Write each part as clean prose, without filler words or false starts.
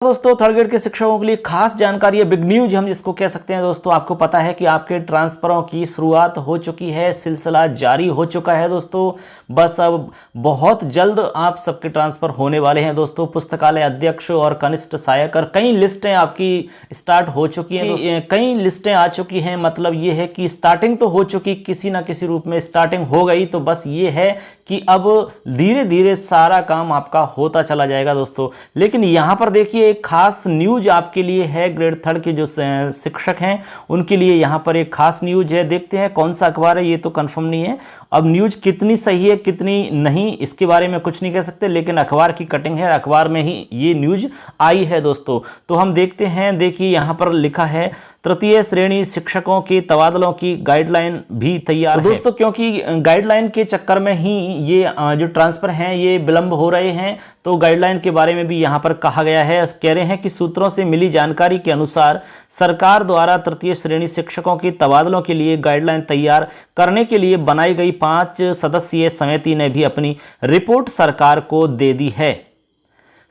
दोस्तों third grade के शिक्षकों के लिए खास जानकारी है, बिग न्यूज हम जिसको कह सकते हैं। दोस्तों आपको पता है कि आपके ट्रांसफरों की शुरुआत हो चुकी है, सिलसिला जारी हो चुका है। दोस्तों बस अब बहुत जल्द आप सबके ट्रांसफर होने वाले हैं। दोस्तों पुस्तकालय अध्यक्ष और कनिष्ठ सहायक कई लिस्टें आपकी स्टार्ट हो चुकी हैं, कई लिस्टें आ चुकी हैं। मतलब ये है कि स्टार्टिंग तो हो चुकी, किसी ना किसी रूप में स्टार्टिंग हो गई। तो बस ये है कि अब धीरे धीरे सारा काम आपका होता चला जाएगा दोस्तों। लेकिन यहाँ पर देखिए एक खास न्यूज आपके लिए है, ग्रेड थर्ड के जो शिक्षक हैं उनके लिए यहाँ पर एक खास न्यूज है। देखते हैं कौन सा अखबार है, ये तो कंफर्म नहीं है। अब न्यूज कितनी सही है कितनी नहीं इसके बारे में कुछ नहीं कह सकते, लेकिन अखबार की कटिंग है, अखबार में ही ये न्यूज आई है दोस्तों। तो हम देखते हैं, देखिए यहाँ पर लिखा है तृतीय श्रेणी शिक्षकों के तबादलों की गाइडलाइन भी तैयार है। दोस्तों क्योंकि गाइडलाइन के चक्कर में ही ये जो ट्रांसफर हैं ये विलंब हो रहे हैं, तो गाइडलाइन के बारे में भी यहाँ पर कहा गया है। कह रहे हैं कि सूत्रों से मिली जानकारी के अनुसार सरकार द्वारा तृतीय श्रेणी शिक्षकों के तबादलों के लिए गाइडलाइन तैयार करने के लिए बनाई गई 5 सदस्यीय समिति ने भी अपनी रिपोर्ट सरकार को दे दी है।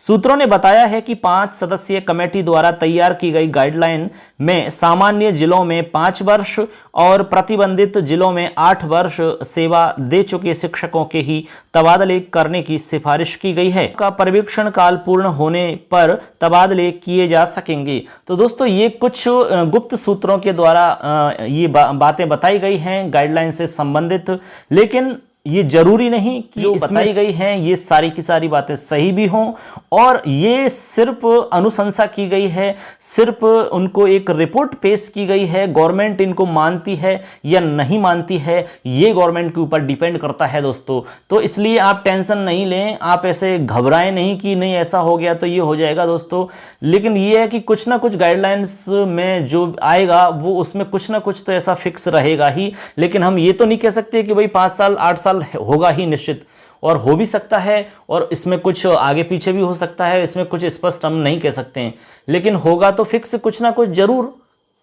सूत्रों ने बताया है कि 5 सदस्यीय कमेटी द्वारा तैयार की गई गाइडलाइन में सामान्य जिलों में 5 वर्ष और प्रतिबंधित जिलों में 8 वर्ष सेवा दे चुके शिक्षकों के ही तबादले करने की सिफारिश की गई है। का पर्यवेक्षण काल पूर्ण होने पर तबादले किए जा सकेंगे। तो दोस्तों ये कुछ गुप्त सूत्रों के द्वारा ये बातें बताई गई हैं गाइडलाइन से संबंधित, लेकिन ये जरूरी नहीं कि जो बताई गई हैं ये सारी की सारी बातें सही भी हों, और ये सिर्फ अनुशंसा की गई है, सिर्फ उनको एक रिपोर्ट पेश की गई है। गवर्नमेंट इनको मानती है या नहीं मानती है ये गवर्नमेंट के ऊपर डिपेंड करता है दोस्तों। तो इसलिए आप टेंशन नहीं लें, आप ऐसे घबराएं नहीं कि नहीं ऐसा हो गया तो ये हो जाएगा दोस्तों। लेकिन ये है कि कुछ ना कुछ गाइडलाइंस में जो आएगा वो उसमें कुछ ना कुछ तो ऐसा फिक्स रहेगा ही। लेकिन हम ये तो नहीं कह सकते कि भाई 5 साल 8 साल होगा ही निश्चित, और हो भी सकता है और इसमें कुछ आगे पीछे भी हो सकता है, इसमें कुछ स्पष्ट हम नहीं कह सकते हैं, लेकिन होगा तो फिक्स कुछ ना कुछ जरूर।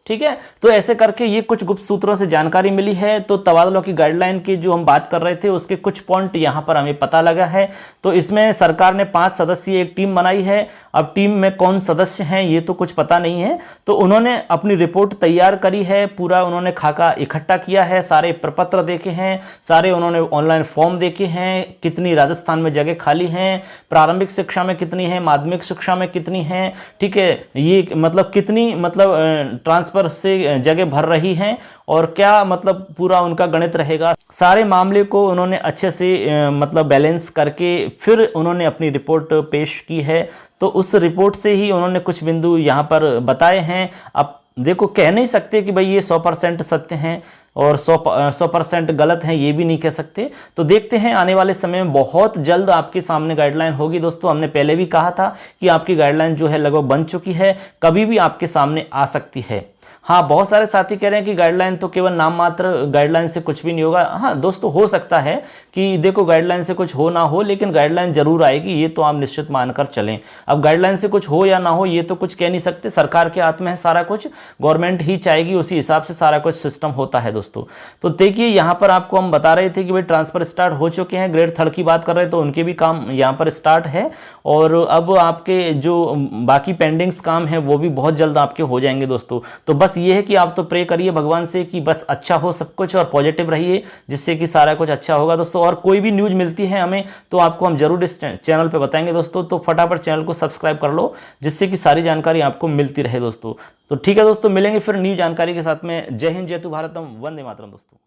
ठीक है, तो ऐसे करके ये कुछ गुप्त सूत्रों से जानकारी मिली है। तो तबादलों की गाइडलाइन की जो हम बात कर रहे थे उसके कुछ पॉइंट यहां पर हमें पता लगा है। तो इसमें सरकार ने 5 सदस्यीय एक टीम बनाई है। अब टीम में कौन सदस्य हैं ये तो कुछ पता नहीं है। तो उन्होंने अपनी रिपोर्ट तैयार करी है, पूरा उन्होंने खाका इकट्ठा किया है, सारे प्रपत्र देखे हैं, सारे उन्होंने ऑनलाइन फॉर्म देखे हैं, कितनी राजस्थान में जगह खाली हैं, प्रारंभिक शिक्षा में कितनी है, माध्यमिक शिक्षा में कितनी है, ठीक है, ये मतलब कितनी मतलब ट्रांसफर से जगह भर रही हैं और क्या मतलब पूरा उनका गणित रहेगा। सारे मामले को उन्होंने अच्छे से मतलब बैलेंस करके फिर उन्होंने अपनी रिपोर्ट पेश की है। तो उस रिपोर्ट से ही उन्होंने कुछ बिंदु यहाँ पर बताए हैं। अब देखो कह नहीं सकते कि भाई ये 100% सत्य हैं और 100% गलत हैं, ये भी नहीं कह सकते। तो देखते हैं आने वाले समय में बहुत जल्द आपके सामने गाइडलाइन होगी दोस्तों। हमने पहले भी कहा था कि आपकी गाइडलाइन जो है लगभग बन चुकी है, कभी भी आपके सामने आ सकती है। हाँ, बहुत सारे साथी कह रहे हैं कि गाइडलाइन तो केवल नाम मात्र, गाइडलाइन से कुछ भी नहीं होगा। हाँ दोस्तों, हो सकता है कि देखो गाइडलाइन से कुछ हो ना हो, लेकिन गाइडलाइन जरूर आएगी, ये तो आप निश्चित मानकर चलें। अब गाइडलाइन से कुछ हो या ना हो ये तो कुछ कह नहीं सकते, सरकार के हाथ में है सारा कुछ, गवर्नमेंट ही चाहेगी, उसी हिसाब से सारा कुछ सिस्टम होता है दोस्तों। तो देखिए यहाँ पर आपको हम बता रहे थे कि भाई ट्रांसफर स्टार्ट हो चुके हैं। ग्रेड थर्ड की बात कर रहे हैं तो उनके भी काम यहाँ पर स्टार्ट है, और अब आपके जो बाकी पेंडिंग्स काम है वो भी बहुत जल्द आपके हो जाएंगे दोस्तों। तो बस ये है कि आप तो प्रे करिए भगवान से कि बस अच्छा हो सब कुछ, और पॉजिटिव रहिए जिससे कि सारा कुछ अच्छा होगा दोस्तों। और कोई भी न्यूज़ मिलती है हमें तो आपको हम जरूर इस चैनल पे बताएंगे दोस्तों। तो फटाफट चैनल को सब्सक्राइब कर लो जिससे कि सारी जानकारी आपको मिलती रहे दोस्तों। तो ठीक है दोस्तों, मिलेंगे फिर न्यू जानकारी के साथ में। जय हिंद, जय तू भारतम, वंदे मातरम दोस्तों।